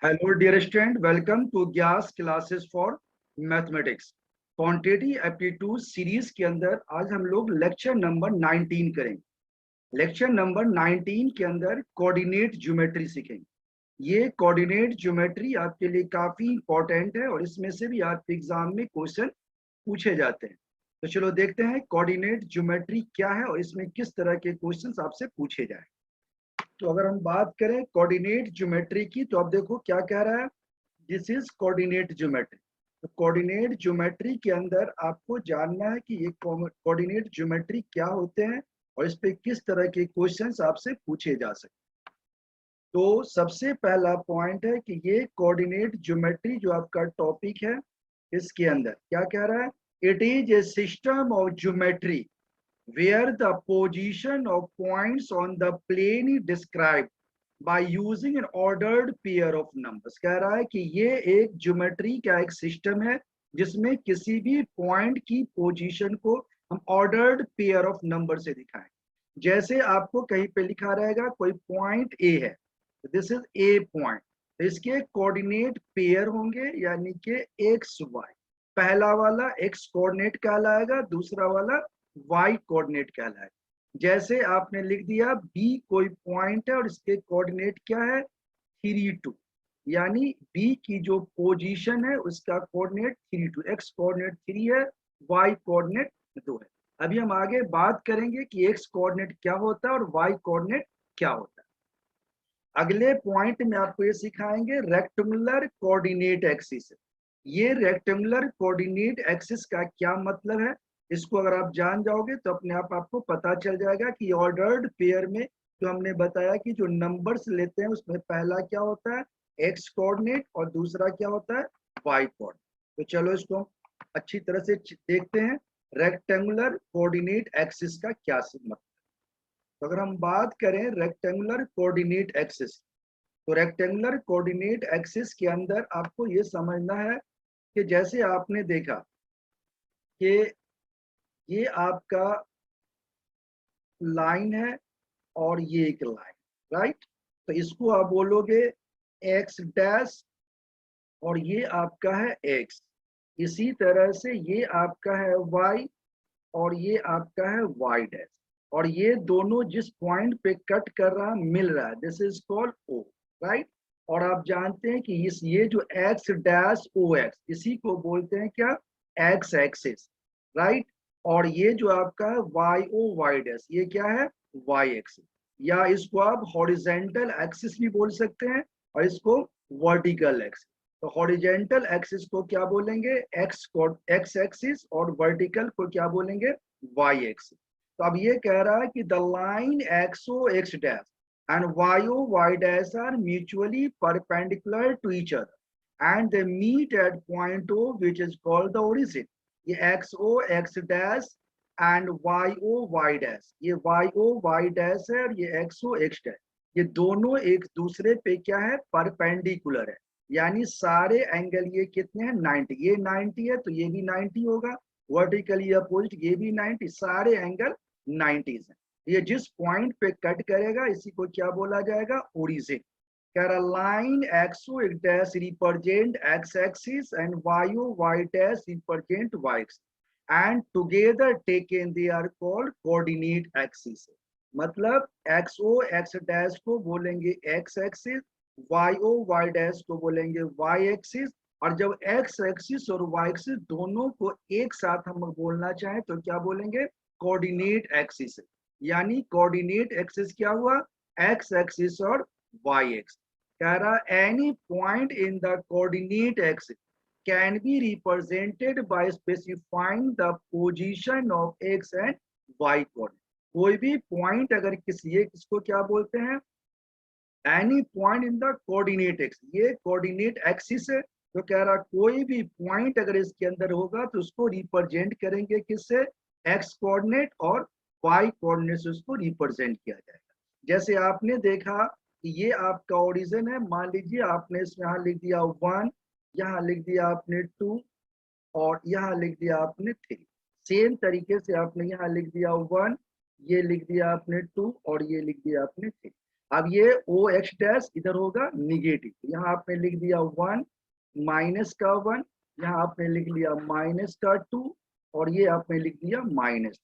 Hello dear student, welcome to ग्यास classes for mathematics. Quantity aptitude series के अंदर आज हम लोग लेक्चर नंबर 19 करेंगे। लेक्चर नंबर 19 के अंदर कोऑर्डिनेट ज्योमेट्री सीखेंगे। ये कोऑर्डिनेट ज्योमेट्री आपके लिए काफी इंपॉर्टेंट है और इसमें से भी आपके एग्जाम में क्वेश्चन पूछे जाते हैं। तो चलो देखते हैं कोऑर्डिनेट ज्योमेट्री क्या है और इसमें किस तरह के क्वेश्चंस आपसे पूछे जाए। तो अगर हम बात करें कोऑर्डिनेट ज्योमेट्री की, तो अब देखो क्या कह रहा है, दिस इज कोऑर्डिनेट ज्योमेट्री। तो कोऑर्डिनेट ज्योमेट्री के अंदर आपको जानना है कि ये कोऑर्डिनेट ज्योमेट्री क्या होते हैं और इस पे किस तरह के क्वेश्चंस आपसे पूछे जा सकते हैं। तो सबसे पहला पॉइंट है कि ये कोऑर्डिनेट ज्योमेट्री जो आपका टॉपिक है, इसके अंदर क्या कह रहा है, it is a system of geometry where the position of points on the plane is described by using an ordered pair of numbers। कह रहा है कि ये एक ज्योमेट्री का एक सिस्टम है जिसमें किसी भी पॉइंट की पोजीशन को हम ऑर्डर्ड पेयर ऑफ नंबर से दिखाएं। जैसे आपको कहीं पे लिखा रहेगा कोई पॉइंट ए है, दिस इज ए पॉइंट, तो इसके कोऑर्डिनेट पेयर होंगे यानी कि एक्स वाई। पहला वाला एक्स कोऑर्डिनेट कहलाएगा, दूसरा वाला वाई कोऑर्डिनेट कहलाएगा। जैसे आपने लिख दिया बी कोई पॉइंट है और इसके कोऑर्डिनेट क्या है, 3 2, यानी बी की जो पोजीशन है उसका कोऑर्डिनेट 3 2, एक्स कोऑर्डिनेट 3 है, वाई कोऑर्डिनेट 2 है। अभी हम आगे बात करेंगे कि एक्स कोऑर्डिनेट क्या होता है और वाई कोऑर्डिनेट क्या होता है। अगले पॉइंट में आपको ये सिखाएंगे रेक्टेंगुलर कोऑर्डिनेट एक्सिस। ये रेक्टेंगुलर कोऑर्डिनेट एक्सिस का क्या मतलब है, इसको अगर आप जान जाओगे तो अपने आप आपको पता चल जाएगा कि ऑर्डर्ड पेयर में जो हमने बताया कि जो नंबर्स लेते हैं उसमें पहला क्या होता है, एक्स कोऑर्डिनेट, और दूसरा क्या होता है, वाई कोऑर्डिनेट। तो चलो इसको हम अच्छी तरह से देखते हैं रेक्टेंगुलर कोऑर्डिनेट एक्सिस का क्या मतलब। तो अगर हम बात करें रेक्टेंगुलर कोऑर्डिनेट एक्सिस, तो रेक्टेंगुलर कोऑर्डिनेट एक्सिस के अंदर आपको ये समझना है कि जैसे आपने देखा कि ये आपका लाइन है और ये एक लाइन, राइट। तो इसको आप बोलोगे एक्स डैश और ये आपका है एक्स। इसी तरह से ये आपका है वाई और ये आपका है वाई डैश, और ये दोनों जिस पॉइंट पे कट कर रहा मिल रहा है, this is called O, right. और आप जानते हैं कि इस ये जो एक्स डैश ओ एक्स, इसी को बोलते हैं क्या, एक्स एक्सिस, राइट। और ये जो आपका है वाई ओ वाई डैश, ये क्या है, वाई एक्सिस, या इसको आप हॉरिजेंटल एक्सिस भी बोल सकते हैं और इसको वर्टिकल एक्सिस। तो हॉरिजेंटल एक्सिस को क्या बोलेंगे, एक्स एक्सिस, और वर्टिकल को क्या बोलेंगे, वाई एक्सिस। तो अब ये कह रहा है कि the line XO X dash and YO Y dash are mutually perpendicular to each other and they meet at point O, which is called the origin। ये XO X dash and YO Y dash, ये YO Y dash है और ये XO X dash, ये दोनों एक दूसरे पे क्या है, परपेंडिकुलर है। यानी सारे एंगल ये कितने हैं, 90। ये 90 है तो ये भी 90 होगा, वर्टिकली अपोजिट ये भी 90, सारे एंगल 90 है। ये जिस पॉइंट पे कट करेगा इसी को क्या बोला जाएगा, ओरिजिन। कह रहा line X O dash represent X axis and Y O Y dash represent Y axis and together taken they are called coordinate axis. मतलब एक्सओ एक्स डैश को बोलेंगे X axis, Y O Y dash को बोलेंगे वाई एक्सिस। और जब X axis और Y axis दोनों को एक साथ हम बोलना चाहें तो क्या बोलेंगे, कोऑर्डिनेट एक्सिस। यानी कोऑर्डिनेट एक्सिस क्या हुआ, एक्स एक्सिस और वाई एक्सिस। कह रहा any point in the coordinate axis can be represented by specifying the position of X and Y coordinate. कोई भी पॉइंट अगर किसी एक, इसको क्या बोलते हैं, any point in the coordinate axis, ये कोऑर्डिनेट एक्सिस है। तो कह रहा कोई भी पॉइंट अगर इसके अंदर होगा तो उसको रिप्रेजेंट करेंगे किससे, एक्स कोऑर्डिनेट और वाई कोऑर्डिनेट से उसको रिप्रेजेंट किया जाएगा। जैसे आपने देखा कि ये आपका ओरिजिन है, मान लीजिए आपने इसमें यहाँ लिख दिया 1, यहाँ लिख दिया आपने 2 और यहाँ लिख दिया आपने 3। सेम तरीके से आपने यहाँ लिख दिया 1, ये लिख दिया आपने 2 और ये लिख दिया आपने 3। अब ये ओ एक्स डैश इधर होगा निगेटिव, यहाँ आपने लिख दिया 1 माइनस का 1, यहाँ आपने लिख लिया माइनस का 2 और ये आपने लिख दिया माइनस।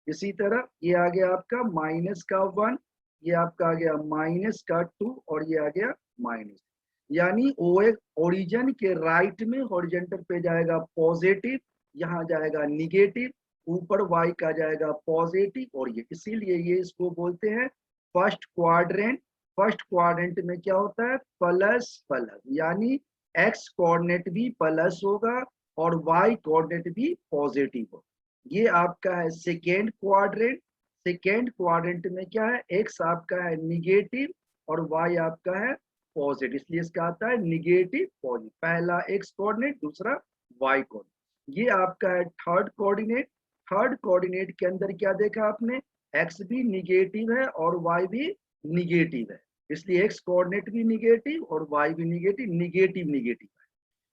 इसी तरह ये आ गया आपका माइनस का 1, ये आपका आ गया माइनस का 2 और ये आ गया माइनस। यानी ओ ओरिजिन के राइट में हॉरिजॉन्टल पे जाएगा पॉजिटिव, यहाँ जाएगा निगेटिव, ऊपर वाई का जाएगा पॉजिटिव और ये, इसीलिए ये इसको बोलते हैं फर्स्ट क्वाड्रेंट। फर्स्ट क्वाड्रेंट में क्या होता है प्लस प्लस, यानी एक्स कोऑर्डिनेट भी प्लस होगा और वाई कोऑर्डिनेट भी पॉजिटिव होगा। ये आपका है सेकेंड क्वाड्रेंट। सेकेंड क्वाड्रेंट में क्या है एक्स आपका है निगेटिव और वाई आपका है पॉजिटिव, इसलिए इसका आता है निगेटिव पॉजिटिव। पहला एक्स कोऑर्डिनेट, दूसरा वाई कोऑर्डिनेट। ये आपका है थर्ड कोऑर्डिनेट। थर्ड कोऑर्डिनेट के अंदर क्या देखा आपने, एक्स भी निगेटिव है और वाई भी निगेटिव है, इसलिए एक्स कोऑर्डिनेट भी निगेटिव और वाई भी निगेटिव, निगेटिव निगेटिव है।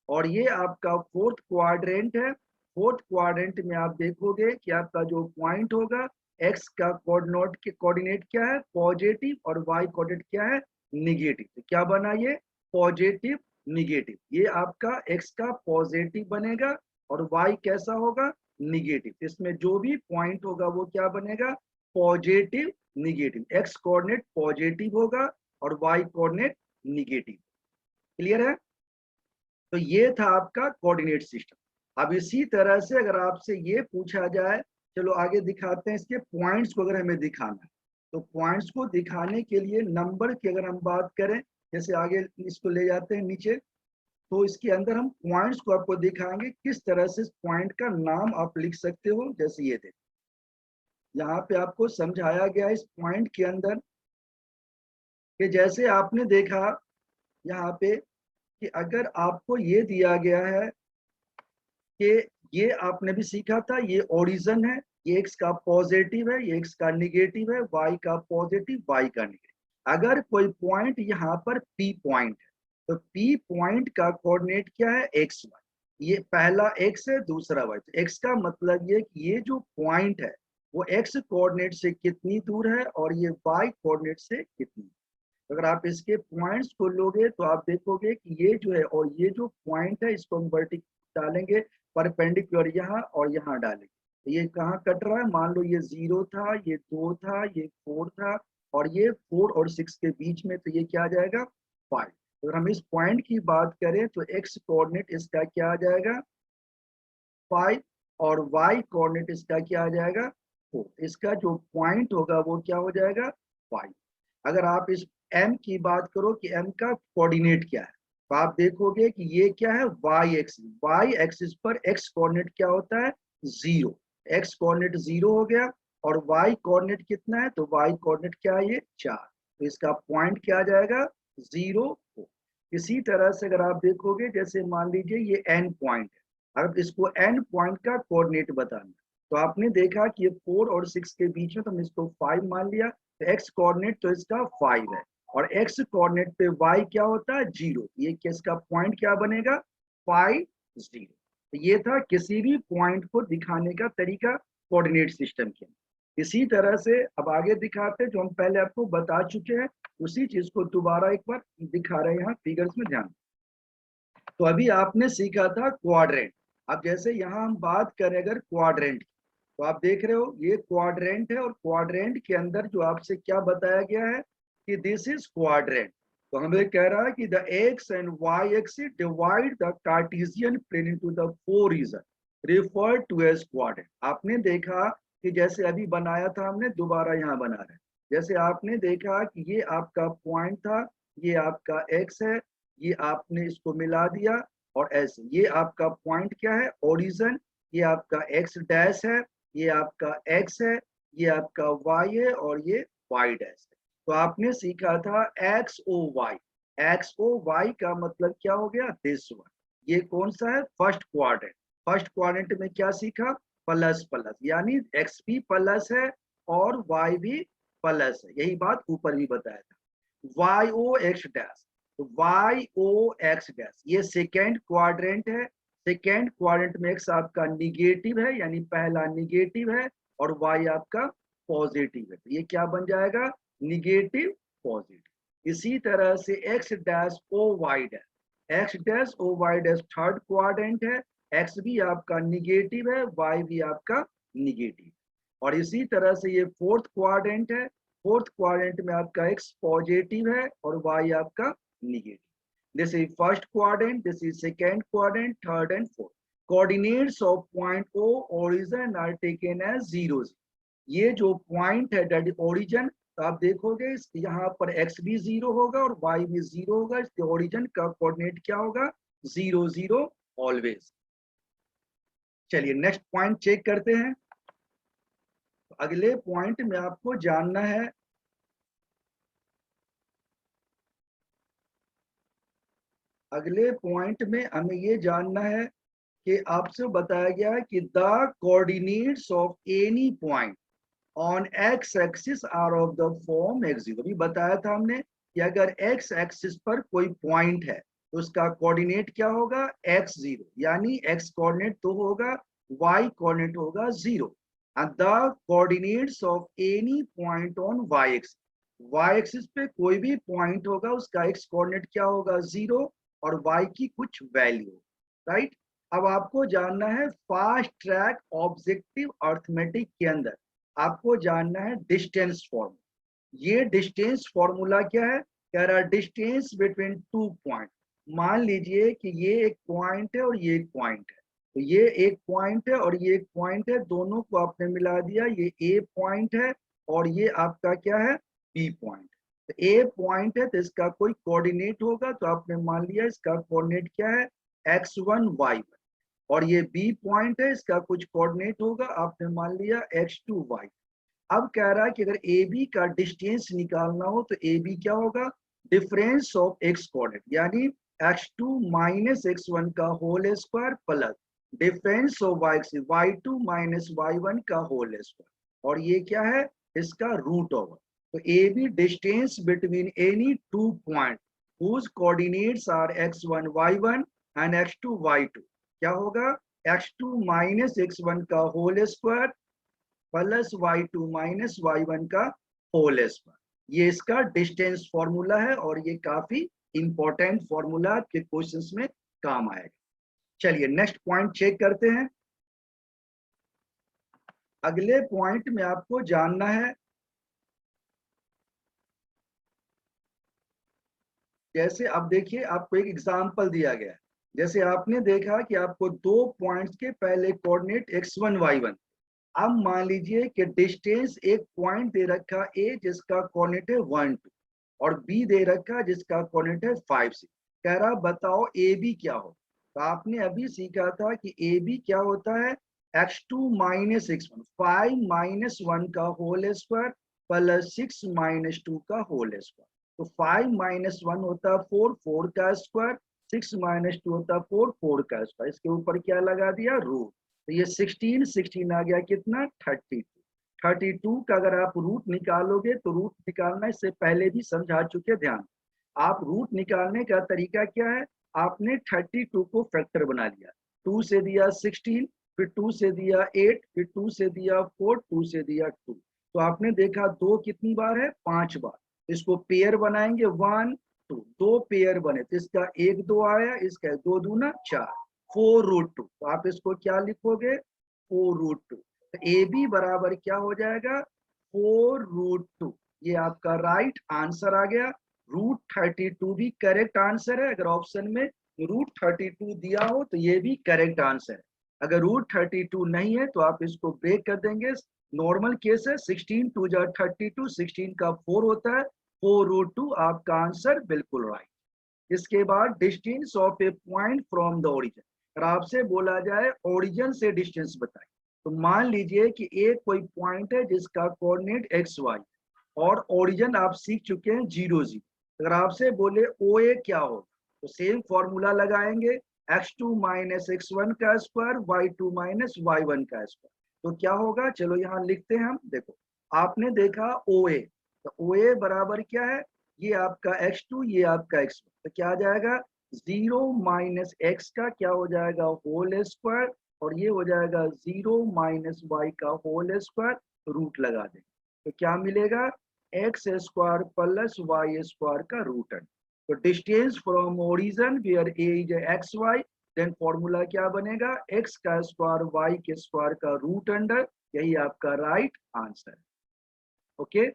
और ये आपका फोर्थ क्वाड्रेंट है। फोर्थ क्वाड्रेंट में आप देखोगे कि आपका जो पॉइंट होगा एक्स का कोऑर्डिनेट क्या है पॉजिटिव और वाई कोऑर्डिनेट क्या है निगेटिव। तो क्या बना ये पॉजिटिव निगेटिव, ये आपका एक्स का पॉजिटिव बनेगा और वाई कैसा होगा निगेटिव। इसमें जो भी पॉइंट होगा वो क्या बनेगा positive negative, x coordinate positive होगा और वाई कोऑर्डिनेट निगेटिव। क्लियर है? तो ये था आपका कोऑर्डिनेट सिस्टम। अब इसी तरह से अगर आपसे ये पूछा जाए, चलो आगे दिखाते हैं इसके पॉइंट्स को, अगर हमें दिखाना है तो पॉइंट्स को दिखाने के लिए नंबर की अगर हम बात करें, जैसे आगे इसको ले जाते हैं नीचे, तो इसके अंदर हम पॉइंट्स को आपको दिखाएंगे किस तरह से इस पॉइंट का नाम आप लिख सकते हो। जैसे ये देखो, यहाँ पे आपको समझाया गया इस पॉइंट के अंदर कि जैसे आपने देखा यहाँ पे कि अगर आपको ये दिया गया है कि ये आपने भी सीखा था, ये ओरिजिन है, ये एक्स का पॉजिटिव है, ये एक्स का निगेटिव है, वाई का पॉजिटिव, वाई का निगेटिव। अगर कोई पॉइंट यहाँ पर पी पॉइंट है तो पी पॉइंट का कोऑर्डिनेट क्या है एक्स वाई, ये पहला एक्स है दूसरा वाई। तो एक्स का मतलब ये कि ये जो पॉइंट है वो एक्स कोऑर्डिनेट से कितनी दूर है और ये वाई कोऑर्डिनेट से कितनी। अगर आप इसके पॉइंट्स को लोगे तो आप देखोगे कि ये जो है और ये जो पॉइंट है इसको हम वर्टिकल डालेंगे, परपेंडिकुलर यहाँ और यहाँ डालेंगे, तो ये कहाँ कट रहा है, मान लो ये 0 था, ये 2 था, ये 4 था और ये 4 और 6 के बीच में, तो ये क्या आ जाएगा 5। अगर हम इस पॉइंट की बात करें तो एक्स कोऑर्डिनेट इसका क्या आ जाएगा 5 और वाई कोऑर्डिनेट इसका क्या आ जाएगा 4। इसका जो पॉइंट होगा वो क्या हो जाएगा 5। अगर आप इस m की बात करो कि m का कोऑर्डिनेट क्या है, तो आप देखोगे कि ये क्या है y एक्सिस। y एक्सिस पर x कोऑर्डिनेट क्या होता है 0, x कोऑर्डिनेट 0 हो गया और y कोऑर्डिनेट कितना है, तो y कोऑर्डिनेट क्या है ये 4, तो इसका पॉइंट क्या आ जाएगा 0 4। इसी तरह से अगर आप देखोगे जैसे मान लीजिए ये n पॉइंट है, अब इसको n पॉइंट का कोऑर्डिनेट बताना, तो आपने देखा कि ये 4 और 6 के बीच में, तो हम इसको 5 मान लिया, तो x कोऑर्डिनेट तो इसका 5 है और x कोऑर्डिनेट पे y क्या होता है 0, ये किसका पॉइंट क्या बनेगा 5 0। तो ये था किसी भी पॉइंट को दिखाने का तरीका कोऑर्डिनेट सिस्टम के। इसी तरह से अब आगे दिखाते हैं, जो हम पहले आपको बता चुके हैं उसी चीज को दोबारा एक बार दिखा रहे हैं यहाँ फिगर्स में, ध्यान। तो अभी आपने सीखा था क्वाड्रेंट। अब जैसे यहाँ हम बात करें अगर क्वाड्रेंट की, तो आप देख रहे हो ये क्वाड्रेंट है और क्वाड्रेंट के अंदर जो आपसे क्या बताया गया है कि दिस इज क्वाड्रेंट। तो हमें कह रहा है कि the X and Y axis divide the Cartesian plane into the 4 region referred to as quadrant. आपने देखा कि जैसे अभी बनाया था हमने, दोबारा यहाँ बना रहे हैं। जैसे आपने देखा कि ये आपका पॉइंट था, ये आपका एक्स है, ये आपने इसको मिला दिया और ऐसे ये आपका पॉइंट क्या है ओरिजिन, ये आपका एक्स डैश है, ये आपका एक्स है, ये आपका वाई है और ये वाई डैश है। तो आपने सीखा था X O Y. X O Y का मतलब क्या हो गया दिस वन। ये कौन सा है फर्स्ट क्वाड्रेंट। फर्स्ट क्वाड्रेंट में क्या सीखा प्लस प्लस, यानी एक्स भी प्लस है और वाई भी प्लस है, यही बात ऊपर भी बताया था। वाई ओ एक्स डैश, तो वाई ओ एक्स डैश ये सेकेंड क्वाड्रेंट है। सेकेंड क्वाड्रेंट में एक्स आपका निगेटिव है, यानी पहला निगेटिव है और वाई आपका पॉजिटिव है, तो ये क्या बन जाएगा निगेटिव पॉजिटिव। इसी तरह से X dash O Y dash, X dash O Y dash third quadrant है, एक्स भी आपका निगेटिव है, वाई भी आपका निगेटिव। और इसी तरह से ये फोर्थ क्वाड्रेंट है, फोर्थ क्वाड्रेंट में आपका एक्स पॉजिटिव है और वाई आपका negative. This is first quadrant, this is second quadrant, third and fourth. Coordinates of point O origin are taken as 0 0। ये जो पॉइंट है दैट इज ओरिजिन, तो आप देखोगे यहाँ पर एक्स भी 0 होगा और वाई भी 0 होगा, इसके ओरिजिन का कोऑर्डिनेट क्या होगा? 0 0 ऑलवेज। चलिए नेक्स्ट पॉइंट चेक करते हैं। अगले पॉइंट में आपको जानना है, अगले पॉइंट में हमें ये जानना है कि आपसे बताया गया है कि the coordinates of any point on X axis are of the form X zero. अभी बताया था हमने कि अगर एक्स एक्सिस पर कोई पॉइंट है तो उसका कोऑर्डिनेट क्या होगा? एक्स जीरो, यानी एक्स कोऑर्डिनेट तो होगा, वाई कोऑर्डिनेट होगा zero. And the coordinates of any point on Y axis, Y axis पे कोई भी पॉइंट होगा उसका एक्स कोऑर्डिनेट क्या होगा? जीरो, और वाई की कुछ वैल्यू, राइट। अब आपको जानना है फास्ट ट्रैक ऑब्जेक्टिव अर्थमेटिक के अंदर आपको जानना है डिस्टेंस फॉर्मूला। ये डिस्टेंस फॉर्मूला क्या है? कह रहा है डिस्टेंस बिटवीन टू पॉइंट। मान लीजिए कि ये एक पॉइंट है और ये एक पॉइंट है, तो ये एक पॉइंट है और ये एक पॉइंट है, दोनों को आपने मिला दिया, ये ए पॉइंट है और ये आपका क्या है? B point. तो ए पॉइंट है तो इसका कोई कोऑर्डिनेट होगा, तो आपने मान लिया इसका कोऑर्डिनेट क्या है? x1 y1। और ये बी पॉइंट है, इसका कुछ कोऑर्डिनेट होगा, आपने मान लिया x2 y। अब कह रहा है कि अगर ए बी का डिस्टेंस निकालना हो तो ए बी क्या होगा? डिफरेंस ऑफ एक्स कोऑर्डिनेट, यानी x2 माइनस x1 का whole square plus difference of y2 minus y1 का होल स्क्वायर, और ये क्या है? इसका रूट ओवर। तो A B distance between any two point whose coordinates are x1 y1 and x2 y2 क्या होगा? x2 माइनस x1 का whole square plus y2 minus y1 का होल स्क्वायर। ये इसका डिस्टेंस फॉर्मूला है और ये काफी इंपॉर्टेंट फॉर्मूला के क्वेश्चंस में काम आएगा। चलिए नेक्स्ट पॉइंट चेक करते हैं। अगले पॉइंट में आपको जानना है, जैसे अब देखिए आपको एक एग्जांपल दिया गया है। जैसे आपने देखा कि आपको दो पॉइंट्स के पहले कोऑर्डिनेट x1 y1। अब मान लीजिए कि डिस्टेंस एक पॉइंट दे रखा ए जिसका कोऑर्डिनेट है 1 2 और बी दे रखा जिसका कोऑर्डिनेट है 5 6। कह रहा बताओ ए बी क्या हो? तो आपने अभी सीखा था कि ए बी क्या होता है? x2 माइनस x1, 5 माइनस 1 का होल स्क्वायर प्लस 6 माइनस 2 का होल स्क्वायर। तो 5 माइनस 1 होता है 4, 4 का स्क्वायर, 6 माइनस 2 होता है 4, 4 का स्क्वायर। इसके ऊपर क्या लगा दिया? रूट। तो ये 16 16 आ गया कितना? 32। 32 का अगर आप रूट निकालोगे तो रूट निकालना इससे पहले भी समझा चुके, ध्यान। आप रूट निकालने का तरीका क्या है? आपने 32 को फैक्टर बना लिया, 2 से दिया 16, फिर 2 से दिया 8, फिर 2 से दिया 4, 2 से दिया 2। तो आपने देखा दो कितनी बार है? 5 बार। इसको पेयर बनाएंगे 1 2, दो पेयर बने तो इसका 1 2 आया, इसका 2 दूना 4, 4√2। तो आप इसको क्या लिखोगे? 4√2। तो ए बी बराबर क्या हो जाएगा? 4√2। ये आपका राइट आंसर आ गया। √32 भी करेक्ट आंसर है। अगर ऑप्शन में √32 दिया हो तो ये भी करेक्ट आंसर है। अगर √32 नहीं है तो आप इसको ब्रेक कर देंगे। नॉर्मल केस है, 16 2 जा 32, 16 का 4 होता है, 4√2 आपका आंसर बिल्कुल राइट। इसके बाद distance of A point from the origin. अगर आपसे बोला जाए ओरिजिन से डिस्टेंस बताइए, तो मान लीजिए कि एक कोई पॉइंट है जिसका कोऑर्डिनेट एक्स वाई और ओरिजिन आप सीख चुके हैं 0 0। अगर आपसे बोले ओ ए क्या हो, तो सेम फॉर्मूला लगाएंगे, x2 माइनस x1 का स्क्वायर, y2 माइनस y1 का स्क्वायर। तो क्या होगा? चलो यहाँ लिखते हैं हम। देखो आपने देखा ओ ए, तो ओ ए बराबर क्या है? ये आपका x2, ये आपका x1। तो क्या आ जाएगा? 0 माइनस एक्स का क्या हो जाएगा? होल स्क्वायर, और ये हो जाएगा 0 माइनस वाई का होल स्क्वायर, रूट लगा देंगे। तो क्या मिलेगा? X square plus Y square का रूट अंडर। तो distance from origin where A is X Y, then formula क्या बनेगा, एक्स का स्क्वायर वाई के स्क्वायर का रूट अंडर। यही आपका राइट आंसर। ओके,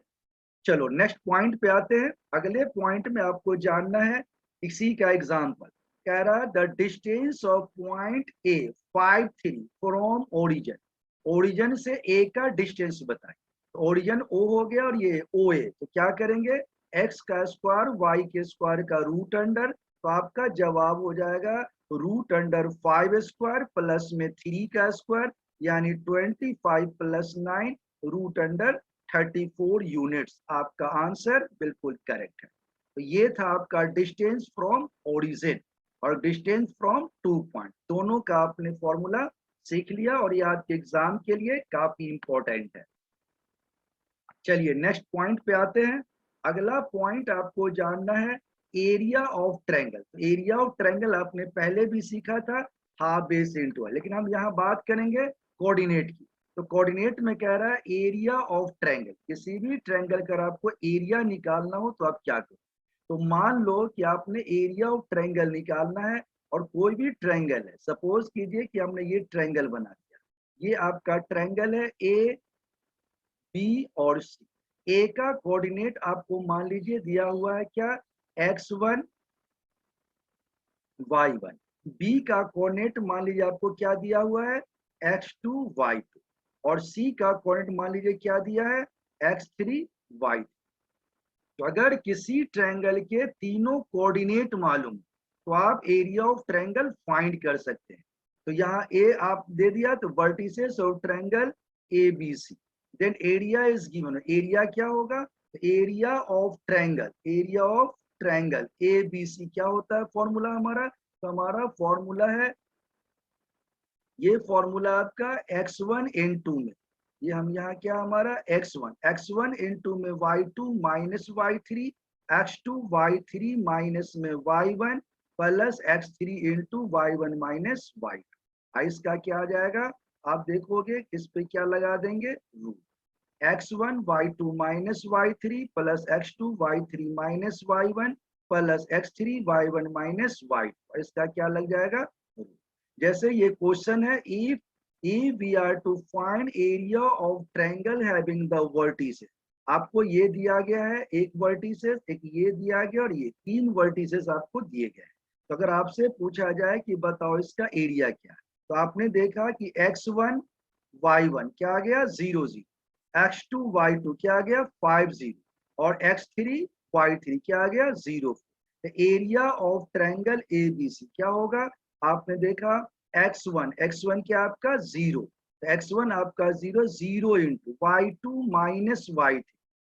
चलो नेक्स्ट पॉइंट पे आते हैं। अगले पॉइंट में आपको जानना है इसी का एग्जांपल। कह रहा है the distance of point A 5 3 from origin. Origin से ए का डिस्टेंस बताएं। तो ओरिजिन ओ हो गया और ये ओ ए, तो क्या करेंगे, एक्स का स्क्वायर वाई के स्क्वायर का रूट अंडर। तो आपका जवाब हो जाएगा रूट अंडर 5 स्क्वायर प्लस में 3 का स्क्वायर, यानी 25 प्लस 9 रूट अंडर 34 यूनिट्स। आपका आंसर बिल्कुल करेक्ट है। तो ये था आपका डिस्टेंस फ्रॉम ओरिजिन और डिस्टेंस फ्रॉम 2 पॉइंट, दोनों का आपने फॉर्मूला सीख लिया और ये आपके एग्जाम के लिए काफी इंपॉर्टेंट है। चलिए नेक्स्ट पॉइंट पे आते हैं। अगला पॉइंट आपको जानना है area of triangle. Area of triangle आपने पहले भी सीखा था, हाफ बेस इंटू, लेकिन हम यहाँ बात करेंगे कोऑर्डिनेट की। तो कोऑर्डिनेट में कह रहा है एरिया ऑफ ट्रायंगल। किसी भी ट्रायंगल का आपको एरिया निकालना हो तो आप क्या करो, तो मान लो कि आपने एरिया ऑफ ट्रायंगल निकालना है और कोई भी ट्रायंगल है। सपोज कीजिए कि हमने ये ट्रायंगल बना दिया, ये आपका ट्रायंगल है ए बी और सी। ए का कोऑर्डिनेट आपको मान लीजिए दिया हुआ है क्या, x1 y1। बी का कोऑर्डिनेट मान लीजिए आपको क्या दिया हुआ है, x2 y2। और सी का कोऑर्डिनेट मान लीजिए क्या दिया है, x3 y3। तो अगर किसी ट्रायंगल के तीनों कोऑर्डिनेट मालूम तो आप एरिया ऑफ ट्रायंगल फाइंड कर सकते हैं। तो यहाँ ए आप दे दिया, तो vertices of triangle A B C, then area is given. Area क्या होगा, area of triangle, area of triangle A B C क्या होता है फॉर्मूला हमारा, तो हमारा फॉर्मूला है, ये फॉर्मूला आपका x1 * में, ये हम यहाँ क्या हमारा x1 * में y2 minus y3, x2 y3 minus में y1 plus x3 * y1 minus y2। इसका क्या आ जाएगा, आप देखोगे इस पे क्या लगा देंगे, root x1 y2 minus y3 plus x2 y3 minus y1 plus x3 y1 minus y2। इसका क्या लग जाएगा, जैसे ये क्वेश्चन है, if we are to find area of triangle having the vertices। आपको ये दिया गया है एक वर्टिसेस, एक ये दिया गया और ये 3 वर्टिसेस आपको दिए गए हैं। तो अगर आपसे पूछा जाए कि बताओ इसका एरिया क्या है, तो आपने देखा कि x1 y1 क्या आ गया 0 0, x2 y2 क्या आ गया 5 0 और x3 y3 क्या आ गया 0। तो एरिया ऑफ ट्रायंगल ABC क्या होगा, आपने देखा x1 क्या आपका 0, तो x1 आपका 0 0 इंटू y2 माइनस y3।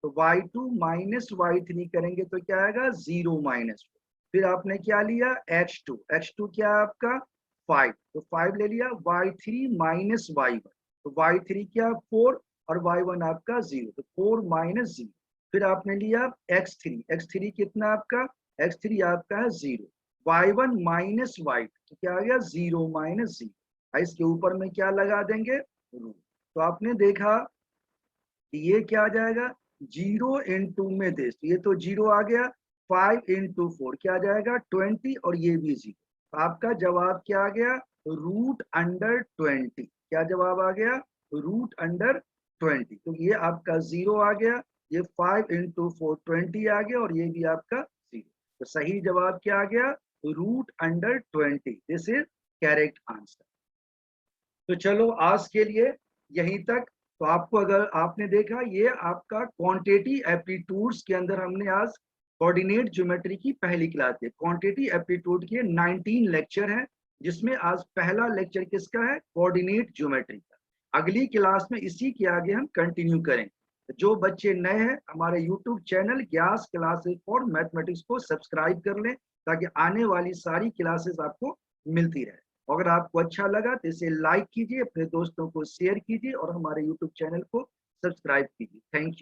तो y2 माइनस y3 करेंगे तो क्या आएगा 0 माइनस। फिर आपने क्या लिया x2 क्या आपका 5, तो 5 ले लिया, y3 माइनस y1, तो y3 क्या 4 और y1 आपका 0, तो 4 माइनस 0। फिर आपने लिया x3 कितना आपका, x3 आपका है 0, y1 माइनस y2, तो क्या आ गया 0 माइनस 0। इसके ऊपर में क्या लगा देंगे, रूट। तो आपने देखा कि ये क्या आ जाएगा, 0 * में दे, तो ये तो 0 आ गया, 5 * 4 क्या आ जाएगा 20 और ये भी 0। तो आपका जवाब क्या आ गया, रूट अंडर 20। क्या जवाब आ गया, रूट अंडर 20। तो ये आपका 0 आ गया, ये 5 * 4 20 आ गया और ये भी आपका 0। तो सही जवाब क्या आ गया, root under 20। This is correct answer. तो चलो आज के लिए यहीं तक। तो आपको अगर आपने देखा, ये आपका क्वांटिटी एप्टीट्यूड्स के अंदर हमने आज कोऑर्डिनेट ज्योमेट्री की पहली क्लास है। क्वांटिटी एप्टीट्यूड के 19 लेक्चर हैं, जिसमें आज पहला लेक्चर किसका है, कोऑर्डिनेट ज्योमेट्री का। अगली क्लास में इसी के आगे हम कंटिन्यू करेंगे। जो बच्चे नए हैं, हमारे YouTube channel gas classes for mathematics को सब्सक्राइब कर लें, ताकि आने वाली सारी क्लासेस आपको मिलती रहे। अगर आपको अच्छा लगा तो इसे लाइक कीजिए, अपने दोस्तों को शेयर कीजिए और हमारे यूट्यूब चैनल को सब्सक्राइब कीजिए। Thank you.